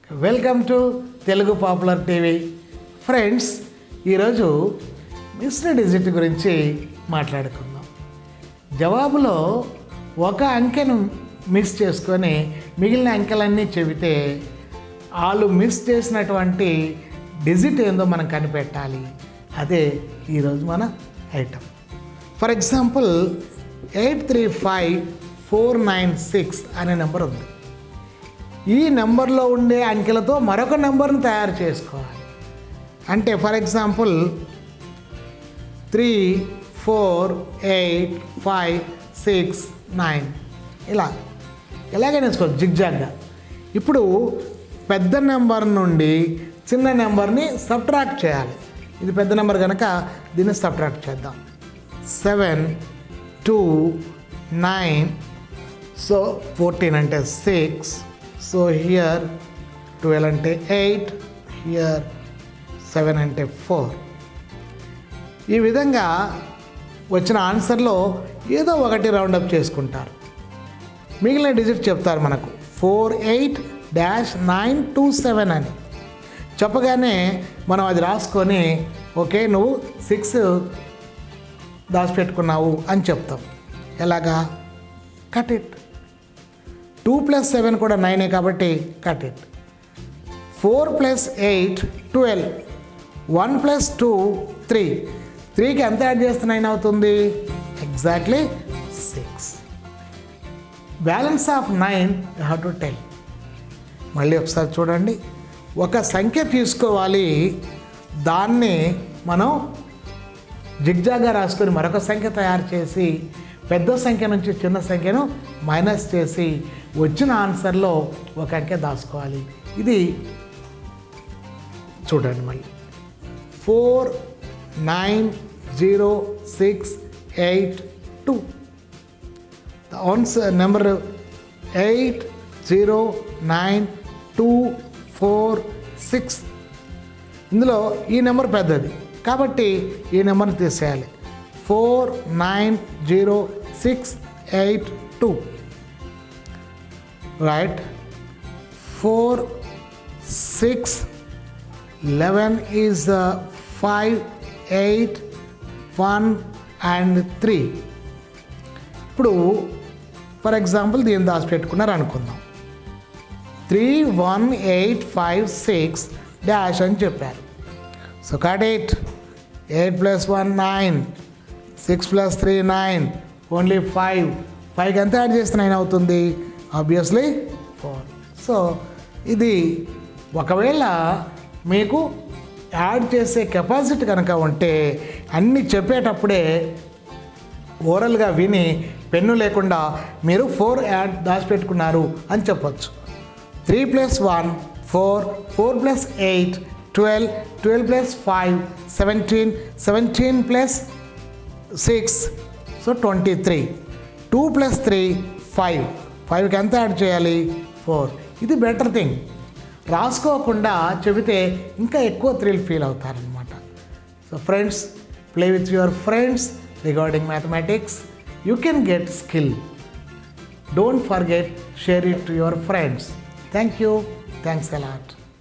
Welcome to Telugu popular TV. Friends, ఈరోజు missed digit గురించి మాట్లాడుకుందాం. జవాబులో ఒక అంకెను మిస్ చేసుకొని మిగిలిన అంకెలన్నీ చెబితే వాళ్ళు మిస్ చేసినటువంటి డిజిట్ ఏందో మనం కనిపెట్టాలి. అదే ఈరోజు మన ఐటమ్. ఫర్ ఎగ్జాంపుల్ 835496 అనే నెంబర్ ఉంది. ఈ నెంబర్లో ఉండే అంకెలతో మరొక నెంబర్ని తయారు చేసుకోవాలి. అంటే ఫర్ ఎగ్జాంపుల్ 3 4 8 5 6 9 ఎలాగైనా వేసుకోవచ్చు జిగ్జాగ్గా. ఇప్పుడు పెద్ద నెంబర్ నుండి చిన్న నెంబర్ని సబ్ట్రాక్ట్ చేయాలి. ఇది పెద్ద నెంబర్ కనుక దీన్ని సబ్ట్రాక్ట్ చేద్దాం. 7 2 9 సో 14 అంటే 6. సో హియర్ 12 అంటే 8, హియర్ 7 అంటే 4. ఈ విధంగా వచ్చిన ఆన్సర్లో ఏదో ఒకటి రౌండప్ చేసుకుంటారు. మిగిలిన డిజిట్ చెప్తారు మనకు 48-927 అని చెప్పగానే మనం అది రాసుకొని ఓకే నువ్వు 6 దాచిపెట్టుకున్నావు అని చెప్తాం. ఎలాగా? Cut it. 2 + 7 కూడా 9 కాబట్టి కట్ ఇట్. 4 + 8 12. 1 + 2 3. 3కి ఎంత యాడ్ చేస్తే 9 అవుతుంది? Exactly 6. Balance of 9 you have to tell. మళ్ళీ ఒకసారి చూడండి. ఒక సంఖ్య తీసుకోవాలి, దాన్ని మనం జిగ్జాగ్గా రాసుకొని మరొక సంఖ్య తయారు చేసి పెద్ద సంఖ్య నుంచి చిన్న సంఖ్యను మైనస్ చేసి వచ్చిన ఆన్సర్లో ఒక అంకె దాచుకోవాలి. ఇది చూడండి మళ్ళీ 4 9 0 6 8 2. The answer number 8 0 9 2 4 6. ఇందులో ఈ నెంబర్ పెద్దది కాబట్టి ఈ నెంబర్ని తీసేయాలి. 4 9 0 6 8 2. రైట్. 4 6 11 is 5 8 1 and 3. ఇప్పుడు ఫర్ ఎగ్జాంపుల్ దీన్ని దాచిపెట్టుకున్నారు అనుకుందాం. 3 1 8 5 6 డాష్ అని చెప్పారు. So cut it. 8 + 1 9, 6 + 3 9, ఓన్లీ 5. 5కి ఎంత యాడ్ చేస్తే 9 అవుతుంది? ఆబ్వియస్లీ 4. సో ఇది ఒకవేళ మీకు యాడ్ చేసే కెపాసిటీ కనుక ఉంటే అన్నీ చెప్పేటప్పుడే ఓరల్గా విని పెన్ను లేకుండా మీరు 4 యాడ్ దాచిపెట్టుకున్నారు అని చెప్పచ్చు. 3 + 1 4, 4 + 8 12, 12 + 5 17, 17 + 6 సో 23. 2 + 3 5. 5కి ఎంత యాడ్ చేయాలి? 4. ఇది బెటర్ థింగ్. రాసుకోకుండా చెబితే ఇంకా ఎక్కువ థ్రిల్ ఫీల్ అవుతారనమాట. So friends, play with your friends regarding mathematics. You can get skill. Don't forget, share it to your friends. Thank you. Thanks a lot.